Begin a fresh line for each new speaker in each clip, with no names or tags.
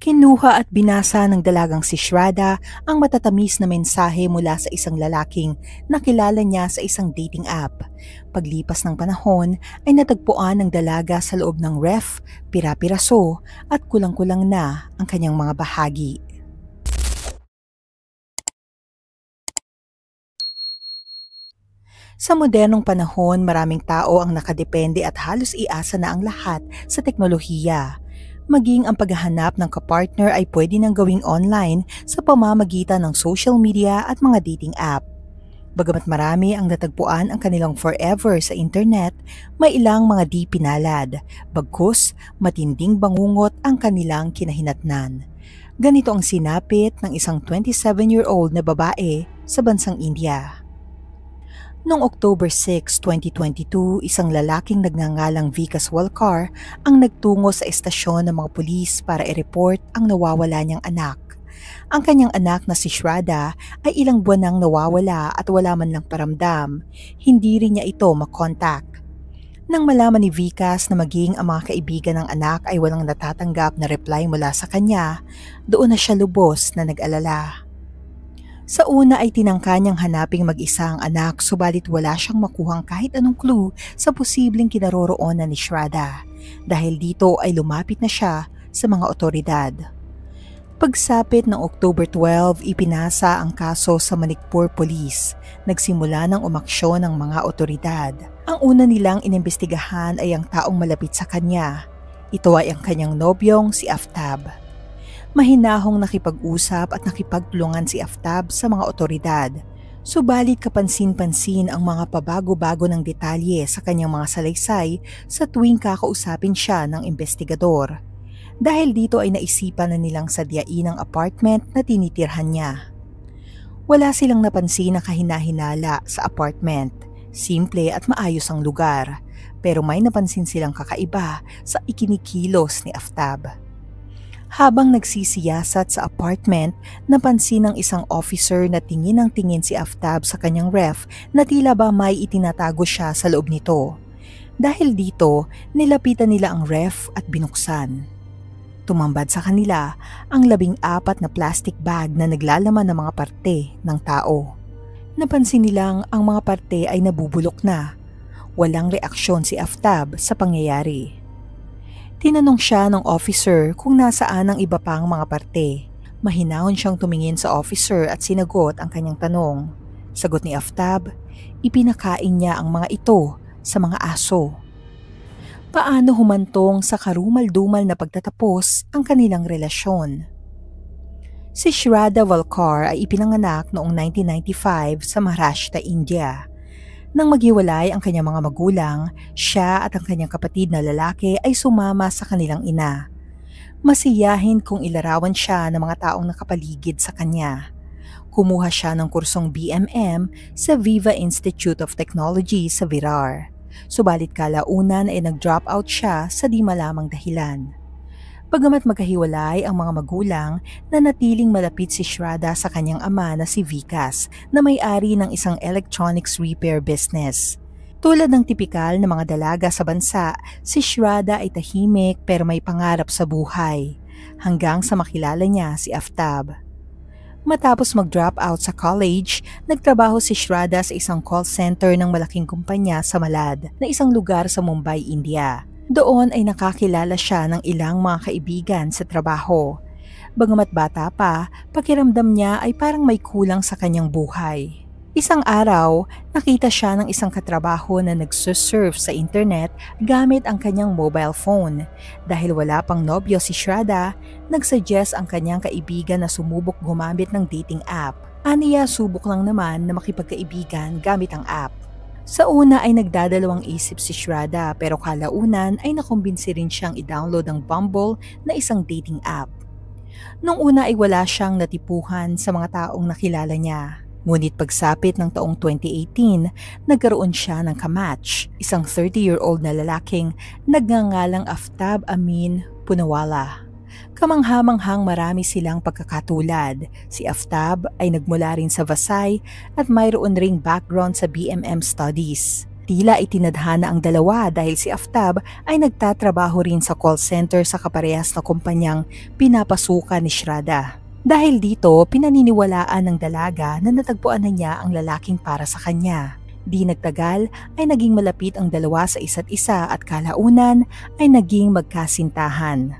Kinuha at binasa ng dalagang si Shraddha ang matatamis na mensahe mula sa isang lalaking nakilala niya sa isang dating app. Paglipas ng panahon ay natagpuan ng dalaga sa loob ng ref, pira-piraso at kulang-kulang na ang kanyang mga bahagi. Sa modernong panahon, maraming tao ang nakadepende at halos iasa na ang lahat sa teknolohiya. Maging ang paghahanap ng kapartner ay pwede nang gawing online sa pamamagitan ng social media at mga dating app. Bagamat marami ang natagpuan ang kanilang forever sa internet, may ilang mga di pinalad, bagkus matinding bangungot ang kanilang kinahinatnan. Ganito ang sinapit ng isang 27-year-old na babae sa bansang India. Noong October 6, 2022, isang lalaking nagngangalang Vikas Walkar ang nagtungo sa estasyon ng mga pulis para i-report ang nawawala niyang anak. Ang kanyang anak na si Shraddha ay ilang buwan nang nawawala at wala man lang paramdam. Hindi rin niya ito makontak. Nang malaman ni Vikas na maging ang mga kaibigan ng anak ay walang natatanggap na reply mula sa kanya, doon na siya lubos na nag-alala. Sa una ay tinangka niyang hanaping mag-isa ang anak subalit wala siyang makuhang kahit anong clue sa posibleng kinaroroonan ni Shraddha. Dahil dito ay lumapit na siya sa mga otoridad. Pagsapit ng October 12, ipinasa ang kaso sa Manikpur Police. Nagsimula ng umaksyon ng mga otoridad. Ang una nilang inimbestigahan ay ang taong malapit sa kanya. Ito ay ang kanyang nobyong si Aftab. Mahinahong nakipag-usap at nakipagtulungan si Aftab sa mga otoridad. Subalit kapansin-pansin ang mga pabago-bago ng detalye sa kanyang mga salaysay sa tuwing kakausapin siya ng investigador. Dahil dito ay naisipan na nilang sadyain ang apartment na tinitirhan niya. Wala silang napansin na kahina-hinala sa apartment. Simple at maayos ang lugar. Pero may napansin silang kakaiba sa ikinikilos ni Aftab. Habang nagsisiyasat sa apartment, napansin ng isang officer na tingin ng tingin si Aftab sa kanyang ref na tila ba may itinatago siya sa loob nito. Dahil dito, nilapitan nila ang ref at binuksan. Tumambad sa kanila ang 14 na plastic bag na naglalaman ng mga parte ng tao. Napansin nilang ang mga parte ay nabubulok na. Walang reaksyon si Aftab sa pangyayari. Tinanong siya ng officer kung nasaan ang iba pang mga parte. Mahinahon siyang tumingin sa officer at sinagot ang kanyang tanong. Sagot ni Aftab, ipinakain niya ang mga ito sa mga aso. Paano humantong sa karumal-dumal na pagtatapos ang kanilang relasyon? Si Shraddha Walkar ay ipinanganak noong 1995 sa Maharashtra, India. Nang maghiwalay ang kanyang mga magulang, siya at ang kanyang kapatid na lalaki ay sumama sa kanilang ina. Masiyahin kung ilarawan siya ng mga taong nakapaligid sa kanya. Kumuha siya ng kursong BMM sa Viva Institute of Technology sa Virar. Subalit kalaunan ay nag-drop out siya sa di malamang dahilan. Bagamat magkahiwalay ang mga magulang, nanatiling malapit si Shraddha sa kanyang ama na si Vikas na may-ari ng isang electronics repair business. Tulad ng tipikal na mga dalaga sa bansa, si Shraddha ay tahimik pero may pangarap sa buhay, hanggang sa makilala niya si Aftab. Matapos mag-drop out sa college, nagtrabaho si Shraddha sa isang call center ng malaking kumpanya sa Malad, na isang lugar sa Mumbai, India. Doon ay nakakilala siya ng ilang mga kaibigan sa trabaho. Bagamat bata pa, pakiramdam niya ay parang may kulang sa kanyang buhay. Isang araw, nakita siya ng isang katrabaho na nagsusurf sa internet gamit ang kanyang mobile phone. Dahil wala pang nobyo si Shraddha, nagsuggest ang kanyang kaibigan na sumubok gumamit ng dating app. Aniya subok lang naman na makipagkaibigan gamit ang app. Sa una ay nagdadalawang isip si Shraddha pero kalaunan ay nakumbinsi rin siyang i-download ang Bumble na isang dating app. Nung una ay wala siyang natipuhan sa mga taong nakilala niya. Ngunit pagsapit ng taong 2018, nagkaroon siya ng kamatch, isang 30-year-old na lalaking nagngangalang Aftab Amin Punawala. Kamangha-manghang marami silang pagkakatulad. Si Aftab ay nagmula rin sa Vasai at mayroon ring background sa BMM studies. Tila itinadhana ang dalawa dahil si Aftab ay nagtatrabaho rin sa call center sa kaparehas na kumpanyang pinapasukan ni Shraddha. Dahil dito, pinaniniwalaan ng dalaga na natagpuan na niya ang lalaking para sa kanya. Di nagtagal ay naging malapit ang dalawa sa isa't isa at kalaunan ay naging magkasintahan.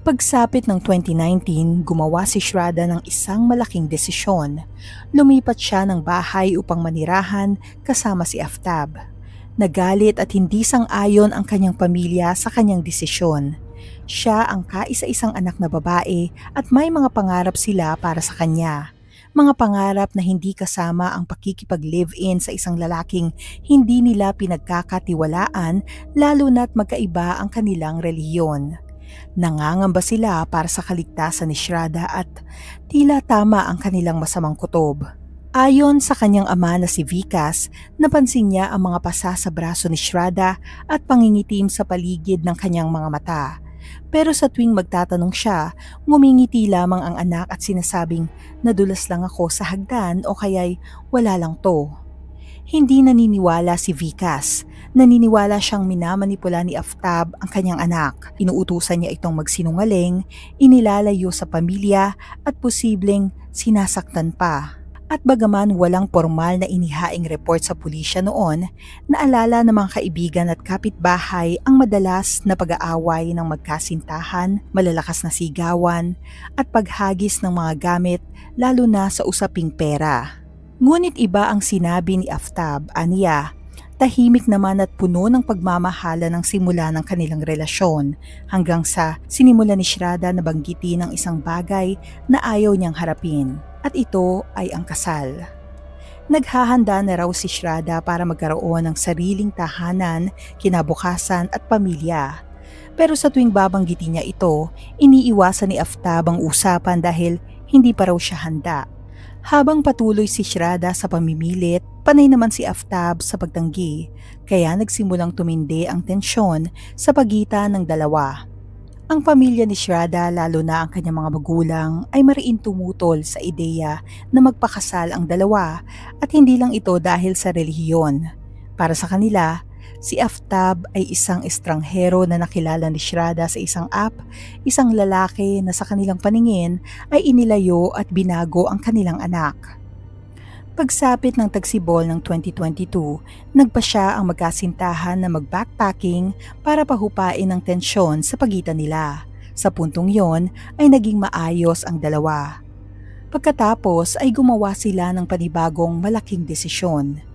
Pagsapit ng 2019, gumawa si Shraddha ng isang malaking desisyon. Lumipat siya ng bahay upang manirahan kasama si Aftab. Nagalit at hindi sang-ayon ang kanyang pamilya sa kanyang desisyon. Siya ang kaisa-isang anak na babae at may mga pangarap sila para sa kanya. Mga pangarap na hindi kasama ang pakikipag-live-in sa isang lalaking hindi nila pinagkakatiwalaan lalo na't magkaiba ang kanilang relihiyon. Nangangamba sila para sa kaligtasan ni Shraddha at tila tama ang kanilang masamang kutob. Ayon sa kanyang ama na si Vikas, napansin niya ang mga pasa sa braso ni Shraddha at pangingitim sa paligid ng kanyang mga mata. Pero sa tuwing magtatanong siya, ngumingiti lamang ang anak at sinasabing nadulas lang ako sa hagdan o kaya'y wala lang to. Hindi naniniwala si Vikas. Naniniwala siyang minamanipula ni Aftab ang kanyang anak. Inuutusan niya itong magsinungaling, inilalayo sa pamilya at posibleng sinasaktan pa. At bagaman walang formal na inihaing report sa pulisya noon, naalala ng mga kaibigan at kapitbahay ang madalas na pag-aaway ng magkasintahan, malalakas na sigawan, at paghagis ng mga gamit lalo na sa usaping pera. Ngunit iba ang sinabi ni Aftab, aniya. Tahimik naman at puno ng pagmamahala ng simula ng kanilang relasyon hanggang sa sinimula ni Shraddha na banggitin ng isang bagay na ayaw niyang harapin. At ito ay ang kasal. Naghahanda na raw si Shraddha para magkaroon ng sariling tahanan, kinabukasan at pamilya. Pero sa tuwing babanggitin niya ito, iniiwasan ni Aftab ang usapan dahil hindi pa raw siya handa. Habang patuloy si Shraddha sa pamimilit, panay naman si Aftab sa pagtanggi, kaya nagsimulang tumindi ang tensyon sa pagitan ng dalawa. Ang pamilya ni Shraddha, lalo na ang kanyang mga magulang, ay mariin tumutol sa ideya na magpakasal ang dalawa at hindi lang ito dahil sa relihiyon. Para sa kanila, si Aftab ay isang estranghero na nakilala ni Shraddha sa isang app, isang lalaki na sa kanilang paningin ay inilayo at binago ang kanilang anak. Pagsapit ng tagsibol ng 2022, nagpasya ang magkasintahan na mag-backpacking para pahupain ang tensyon sa pagitan nila. Sa puntong yon ay naging maayos ang dalawa. Pagkatapos ay gumawa sila ng panibagong malaking desisyon.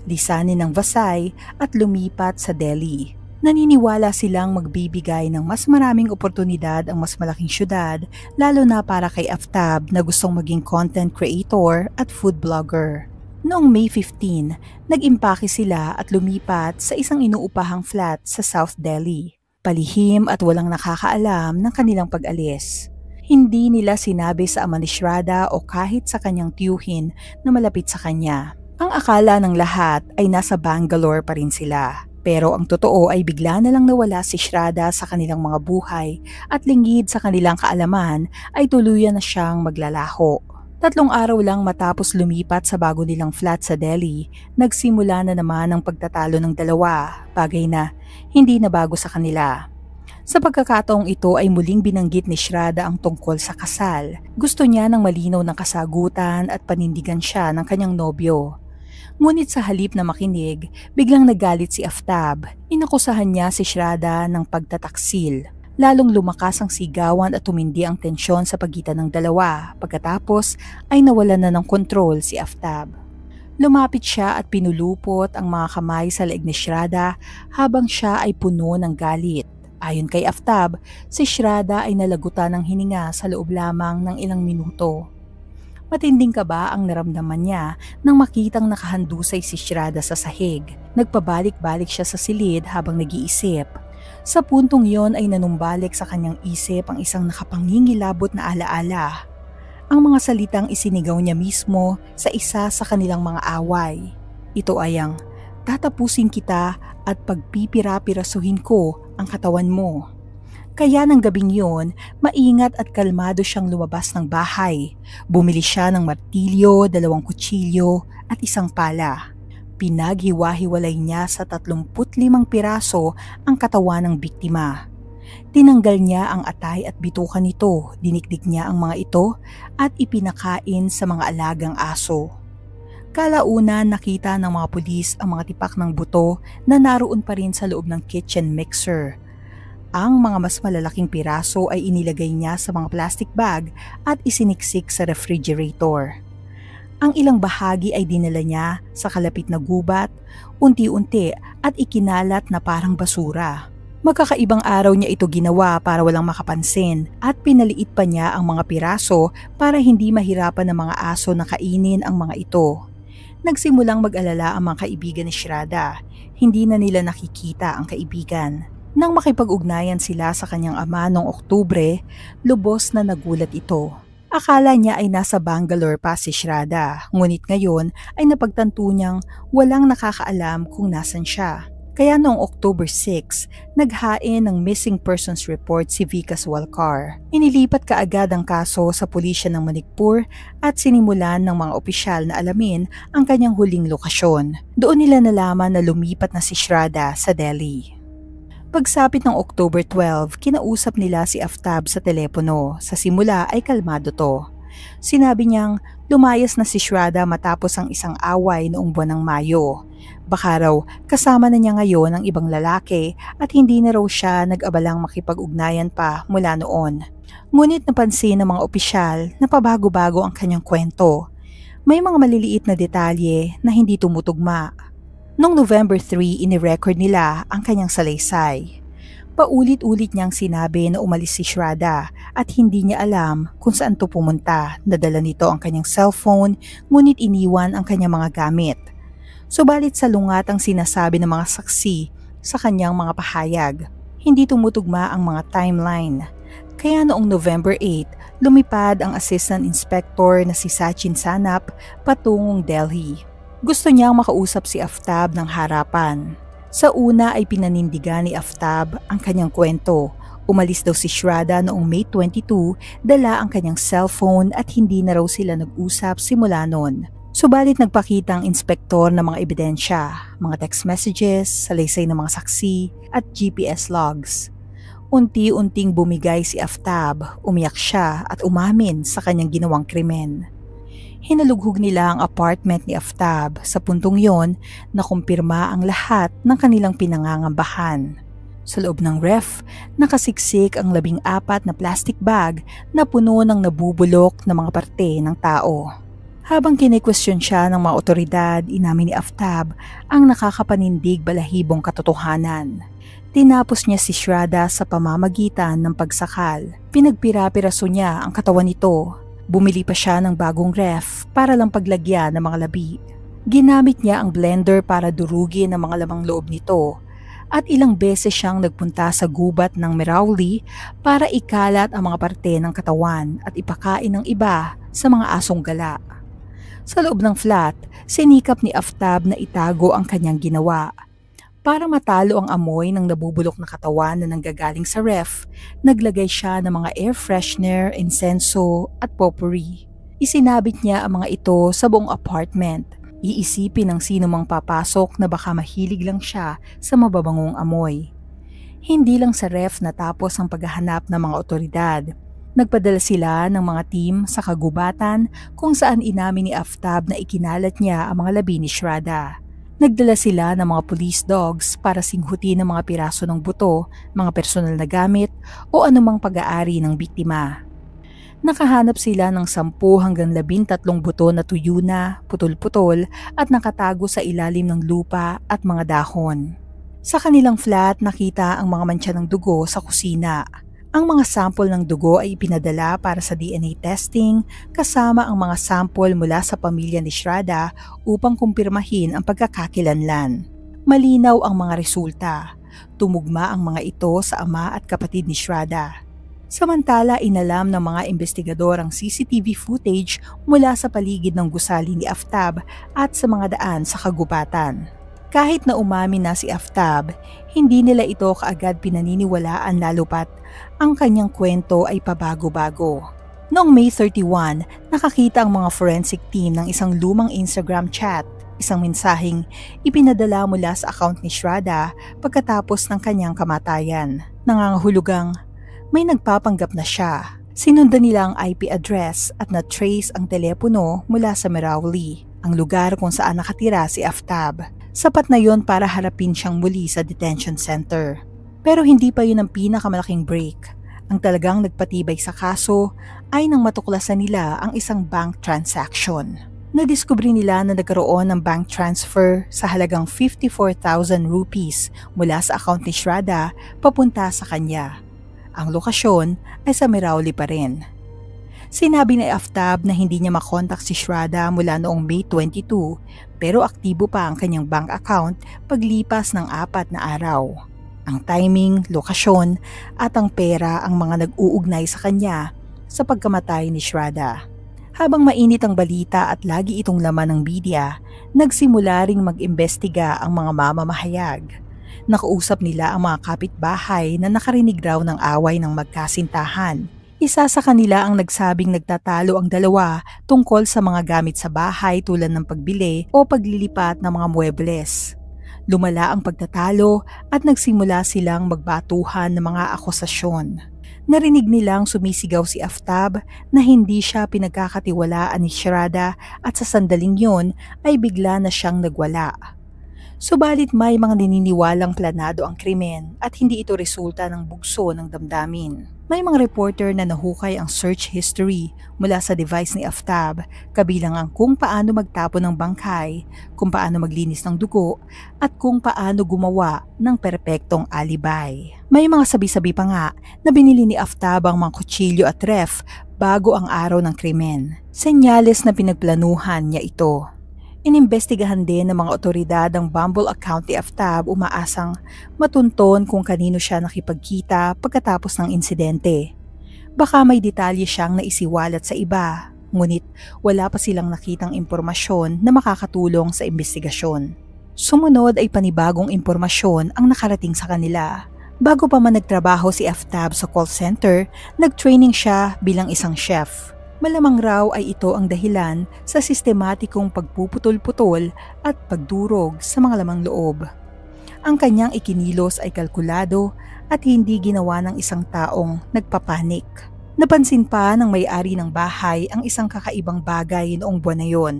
Lisanin ng Vasai at lumipat sa Delhi. Naniniwala silang magbibigay ng mas maraming oportunidad ang mas malaking syudad, lalo na para kay Aftab na gustong maging content creator at food blogger. Noong May 15, nag-impake sila at lumipat sa isang inuupahang flat sa South Delhi. Palihim at walang nakakaalam ng kanilang pag-alis. Hindi nila sinabi sa ama ni Shraddha o kahit sa kanyang tiyuhin na malapit sa kanya. Ang akala ng lahat ay nasa Bangalore pa rin sila. Pero ang totoo ay bigla na lang nawala si Shraddha sa kanilang mga buhay at lingid sa kanilang kaalaman ay tuluyan na siyang maglalaho. 3 araw lang matapos lumipat sa bago nilang flat sa Delhi, nagsimula na naman ang pagtatalo ng dalawa, bagay na hindi na bago sa kanila. Sa pagkakataong ito ay muling binanggit ni Shraddha ang tungkol sa kasal. Gusto niya ng malinaw ng kasagutan at panindigan siya ng kanyang nobyo. Ngunit sa halip na makinig, biglang nagalit si Aftab. Inakusahan niya si Shraddha ng pagtataksil. Lalong lumakas ang sigawan at tumindi ang tensyon sa pagitan ng dalawa. Pagkatapos ay nawalan na ng kontrol si Aftab. Lumapit siya at pinulupot ang mga kamay sa leeg ni Shraddha habang siya ay puno ng galit. Ayon kay Aftab, si Shraddha ay nalagutan ng hininga sa loob lamang ng ilang minuto. Matinding kaba ang naramdaman niya nang makitang nakahandusay si Shraddha sa sahig. Nagpabalik-balik siya sa silid habang nag-iisip. Sa puntong yon ay nanumbalik sa kanyang isip ang isang nakapangingilabot na alaala. Ang mga salitang isinigaw niya mismo sa isa sa kanilang mga away. Ito ay ang, "Tatapusin kita at pagpipira-pirasuhin ko ang katawan mo." Kaya ng gabing yon, maingat at kalmado siyang lumabas ng bahay. Bumili siya ng martilyo, 2 kutsilyo at isang pala. Pinaghiwa-hiwalay niya sa 35 piraso ang katawan ng biktima. Tinanggal niya ang atay at bituka nito, dinikdik niya ang mga ito at ipinakain sa mga alagang aso. Kalaunan nakita ng mga pulis ang mga tipak ng buto na naroon pa rin sa loob ng kitchen mixer. Ang mga mas malalaking piraso ay inilagay niya sa mga plastic bag at isiniksik sa refrigerator. Ang ilang bahagi ay dinala niya sa kalapit na gubat, unti-unti at ikinalat na parang basura. Magkakaibang araw niya ito ginawa para walang makapansin at pinaliit pa niya ang mga piraso para hindi mahirapan ng mga aso na kainin ang mga ito. Nagsimulang mag-alala ang mga kaibigan ni Shraddha. Hindi na nila nakikita ang kaibigan. Nang makipag-ugnayan sila sa kanyang ama noong Oktubre, lubos na nagulat ito. Akala niya ay nasa Bangalore pa si Shraddha, ngunit ngayon ay napagtanto niyang walang nakakaalam kung nasan siya. Kaya noong October 6, naghain ng missing persons report si Vikas Walkar. Inilipat kaagad ang kaso sa pulisya ng Manipur at sinimulan ng mga opisyal na alamin ang kanyang huling lokasyon. Doon nila nalaman na lumipat na si Shraddha sa Delhi. Pagsapit ng October 12, kinausap nila si Aftab sa telepono. Sa simula ay kalmado to. Sinabi niyang lumayas na si Shraddha matapos ang isang away noong buwan ng Mayo. Baka raw kasama na niya ngayon ang ibang lalaki at hindi na raw siya nag-abalang makipag-ugnayan pa mula noon. Ngunit napansin ng mga opisyal na pabago-bago ang kanyang kwento. May mga maliliit na detalye na hindi tumutugma. Noong November 3, inirecord nila ang kanyang salaysay. Paulit-ulit niyang sinabi na umalis si Shraddha at hindi niya alam kung saan to pumunta. Nadala nito ang kanyang cellphone, ngunit iniwan ang kanyang mga gamit. Subalit salungat ang sinasabi ng mga saksi sa kanyang mga pahayag. Hindi tumutugma ang mga timeline. Kaya noong November 8, lumipad ang Assistant Inspector na si Sachin Sanap patungong Delhi. Gusto niyang makausap si Aftab ng harapan. Sa una ay pinanindigan ni Aftab ang kanyang kwento. Umalis daw si Shraddha noong May 22, dala ang kanyang cellphone at hindi na raw sila nag-usap simula noon. Subalit nagpakita ang inspektor ng mga ebidensya, mga text messages, salaysay ng mga saksi at GPS logs. Unti-unting bumigay si Aftab, umiyak siya at umamin sa kanyang ginawang krimen. Hinalughog nila ang apartment ni Aftab. Sa puntong yon, nakumpirma ang lahat ng kanilang pinangangambahan. Sa loob ng ref, nakasiksik ang 14 na plastic bag na puno ng nabubulok na mga parte ng tao. Habang kine-question siya ng mga otoridad, inamin ni Aftab ang nakakapanindig balahibong katotohanan. Tinapos niya si Shraddha sa pamamagitan ng pagsakal. Pinagpira-piraso niya ang katawan nito. Bumili pa siya ng bagong ref para lang paglagyan ng mga labi. Ginamit niya ang blender para durugin ang mga lamang loob nito. At ilang beses siyang nagpunta sa gubat ng Merauli para ikalat ang mga parte ng katawan at ipakain ng iba sa mga asong gala. Sa loob ng flat, sinikap ni Aftab na itago ang kanyang ginawa. Para matalo ang amoy ng nabubulok na katawan na nanggagaling sa ref, naglagay siya ng mga air freshener, insenso at potpourri. Isinabit niya ang mga ito sa buong apartment. Iisipin ng sino mang papasok na baka mahilig lang siya sa mababangong amoy. Hindi lang sa ref natapos ang paghahanap ng mga otoridad. Nagpadala sila ng mga team sa kagubatan kung saan inamin ni Aftab na ikinalat niya ang mga labi ni Shraddha. Nagdala sila ng mga police dogs para singhutin ang mga piraso ng buto, mga personal na gamit o anumang pag-aari ng biktima. Nakahanap sila ng 10 hanggang 13 buto na tuyo na, putol-putol at nakatago sa ilalim ng lupa at mga dahon. Sa kanilang flat nakita ang mga mantsa ng dugo sa kusina. Ang mga sample ng dugo ay ipinadala para sa DNA testing kasama ang mga sample mula sa pamilya ni Shraddha upang kumpirmahin ang pagkakakilanlan. Malinaw ang mga resulta. Tumugma ang mga ito sa ama at kapatid ni Shraddha. Samantala, inalam ng mga investigador ang CCTV footage mula sa paligid ng gusali ni Aftab at sa mga daan sa kagubatan. Kahit na umamin na si Aftab, hindi nila ito kaagad pinaniniwalaan lalo pat ang kanyang kwento ay pabago-bago. Noong May 31, nakakita ang mga forensic team ng isang lumang Instagram chat. isang mensaheng ipinadala mula sa account ni Shraddha pagkatapos ng kanyang kamatayan. Nangangahulugang may nagpapanggap na siya. Sinundan nila ang IP address at na-trace ang telepono mula sa Mehrauli, ang lugar kung saan nakatira si Aftab. Sapat na yon para harapin siyang muli sa detention center. Pero hindi pa yun ang pinakamalaking break. Ang talagang nagpatibay sa kaso ay nang matuklasan nila ang isang bank transaction. Nadiskubre nila na nagkaroon ng bank transfer sa halagang 54,000 rupees mula sa account ni Shraddha papunta sa kanya. Ang lokasyon ay sa Mehrauli pa rin. Sinabi ni Aftab na hindi niya makontak si Shraddha mula noong May 22 pero aktibo pa ang kanyang bank account paglipas ng 4 na araw. Ang timing, lokasyon at ang pera ang mga nag-uugnay sa kanya sa pagkamatay ni Shraddha. Habang mainit ang balita at lagi itong laman ng media, nagsimula ring mag-imbestiga ang mga mamamahayag. Nakausap nila ang mga kapitbahay na nakarinig raw ng away ng magkasintahan. Isa sa kanila ang nagsabing nagtatalo ang dalawa tungkol sa mga gamit sa bahay tulad ng pagbili o paglilipat ng mga muebles. Lumala ang pagtatalo at nagsimula silang magbatuhan ng mga akusasyon. Narinig nilang sumisigaw si Aftab na hindi siya pinagkakatiwalaan ni Shraddha at sa sandaling yon ay bigla na siyang nagwala. Subalit may mga naniniwalang planado ang krimen at hindi ito resulta ng bugso ng damdamin. May mga reporter na nahukay ang search history mula sa device ni Aftab, kabilang ang kung paano magtapon ng bangkay, kung paano maglinis ng dugo, at kung paano gumawa ng perpektong alibay. May mga sabi-sabi pa nga na binili ni Aftab ang mga kutsilyo at ref bago ang araw ng krimen. Senyales na pinagplanuhan niya ito. Inimbestigahan din ng mga otoridad ang Bumble account ni Aftab, umaasang matunton kung kanino siya nakipagkita pagkatapos ng insidente. Baka may detalye siyang naisiwalat sa iba, ngunit wala pa silang nakitang impormasyon na makakatulong sa investigasyon. Sumunod ay panibagong impormasyon ang nakarating sa kanila. Bago pa man nagtrabaho si Aftab sa call center, nag-training siya bilang isang chef. Malamang raw ay ito ang dahilan sa sistematikong pagpuputol-putol at pagdurog sa mga lamang loob. Ang kanyang ikinilos ay kalkulado at hindi ginawa ng isang taong nagpapanik. Napansin pa ng may-ari ng bahay ang isang kakaibang bagay noong buwan na yon.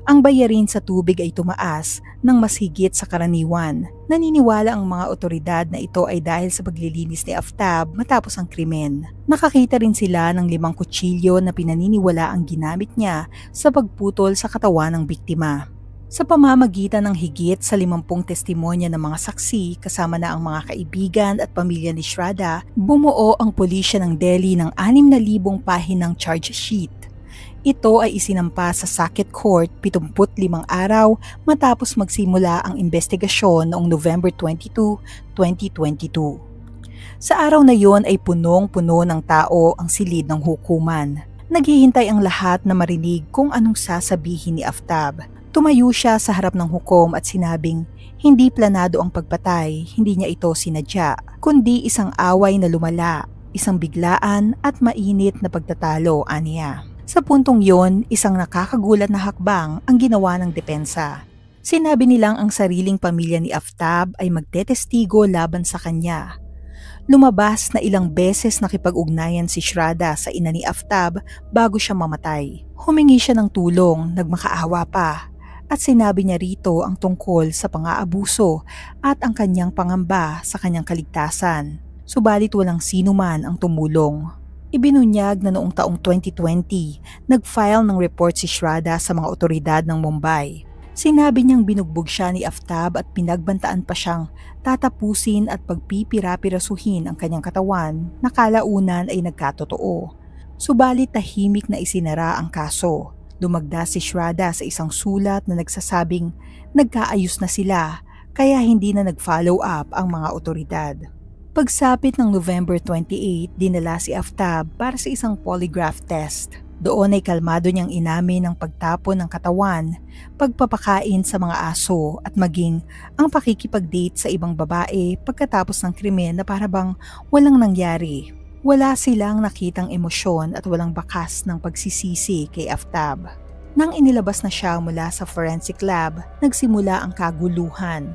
Ang bayarin sa tubig ay tumaas ng mas higit sa karaniwan. Naniniwala ang mga otoridad na ito ay dahil sa paglilinis ni Aftab matapos ang krimen. Nakakita rin sila ng 5 kutsilyo na pinaniniwala ang ginamit niya sa pagputol sa katawan ng biktima. Sa pamamagitan ng higit sa 50 testimonya ng mga saksi kasama na ang mga kaibigan at pamilya ni Shraddha, bumuo ang pulisya ng Delhi ng 6,000 pahinang charge sheet. Ito ay isinampa sa Saket Court 75 araw matapos magsimula ang investigasyon noong November 22, 2022. Sa araw na yon ay punong-puno ng tao ang silid ng hukuman. Naghihintay ang lahat na marinig kung anong sasabihin ni Aftab. Tumayo siya sa harap ng hukom at sinabing hindi planado ang pagpatay, hindi niya ito sinadya, kundi isang away na lumala, isang biglaan at mainit na pagtatalo, aniya. Sa puntong yon, isang nakakagulat na hakbang ang ginawa ng depensa. Sinabi nilang ang sariling pamilya ni Aftab ay magtetestigo laban sa kanya. Lumabas na ilang beses nakipag-ugnayan si Shraddha sa ina ni Aftab bago siya mamatay. Humingi siya ng tulong, nagmakaawa pa, at sinabi niya rito ang tungkol sa pang-aabuso at ang kanyang pangamba sa kanyang kaligtasan. Subalit walang sino man ang tumulong. Ibinunyag na noong taong 2020, nag-file ng report si Shraddha sa mga otoridad ng Mumbai. Sinabi niyang binugbog siya ni Aftab at pinagbantaan pa siyang tatapusin at pagpipira-pirasuhin ang kanyang katawan na kalaunan ay nagkatotoo. Subalit tahimik na isinara ang kaso. Lumagda si Shraddha sa isang sulat na nagsasabing nagkaayos na sila kaya hindi na nag-follow up ang mga otoridad. Pagsapit ng November 28, dinala si Aftab para sa isang polygraph test. Doon ay kalmado niyang inamin ang pagtapon ng katawan, pagpapakain sa mga aso at maging ang pakikipag-date sa ibang babae pagkatapos ng krimen na parabang walang nangyari. Wala silang nakitang emosyon at walang bakas ng pagsisisi kay Aftab. Nang inilabas na siya mula sa forensic lab, nagsimula ang kaguluhan.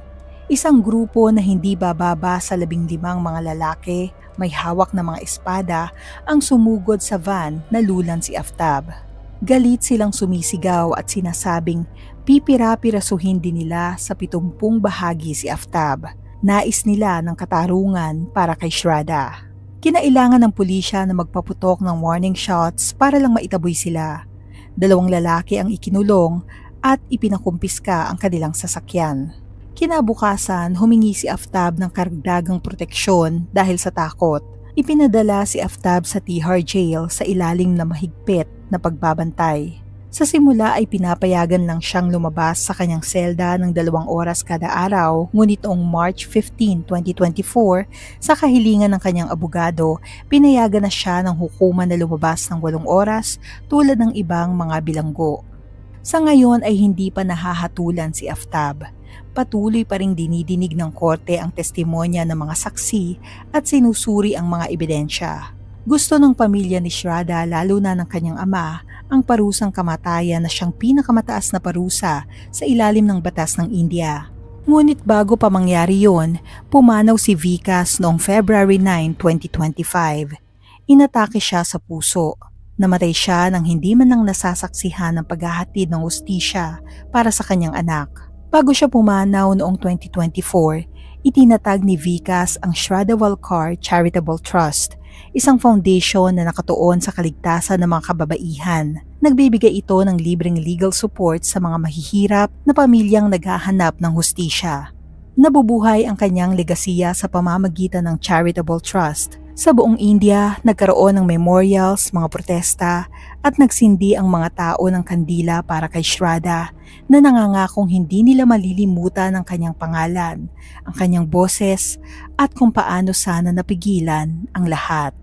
Isang grupo na hindi bababa sa 15 mga lalaki, may hawak na mga espada, ang sumugod sa van na lulan si Aftab. Galit silang sumisigaw at sinasabing pipira-pirasuhin din nila sa 70 bahagi si Aftab. Nais nila ng katarungan para kay Shraddha. Kinailangan ng pulisya na magpaputok ng warning shots para lang maitaboy sila. 2 lalaki ang ikinulong at ipinakumpiska ang kanilang sasakyan. Kinabukasan, humingi si Aftab ng karagdagang proteksyon dahil sa takot. Ipinadala si Aftab sa Tihar Jail sa ilalim na mahigpit na pagbabantay. Sa simula ay pinapayagan lang siyang lumabas sa kanyang selda ng 2 oras kada araw, ngunit noong March 15, 2024, sa kahilingan ng kanyang abogado, pinayagan na siya ng hukuman na lumabas ng 8 oras tulad ng ibang mga bilanggo. Sa ngayon ay hindi pa nahahatulan si Aftab. Patuloy pa ring dinidinig ng korte ang testimonya ng mga saksi at sinusuri ang mga ebidensya. Gusto ng pamilya ni Shraddha, lalo na ng kanyang ama, ang parusang kamatayan na siyang pinakamataas na parusa sa ilalim ng batas ng India. Ngunit bago pa mangyari yon, pumanaw si Vikas noong February 9, 2025. Inatake siya sa puso. Namatay siya nang hindi man lang nasasaksihan ng paghahatid ng hustisya para sa kanyang anak. Bago siya pumanaw noong 2024, itinatag ni Vikas ang Shraddha Walkar Charitable Trust, isang foundation na nakatuon sa kaligtasan ng mga kababaihan. Nagbibigay ito ng libreng legal support sa mga mahihirap na pamilyang naghahanap ng hustisya. Nabubuhay ang kanyang legasiya sa pamamagitan ng Charitable Trust. Sa buong India, nagkaroon ng memorials, mga protesta, at nagsindi ang mga tao ng kandila para kay Shraddha na nangangakong hindi nila malilimutan ang kanyang pangalan, ang kanyang boses, at kung paano sana napigilan ang lahat.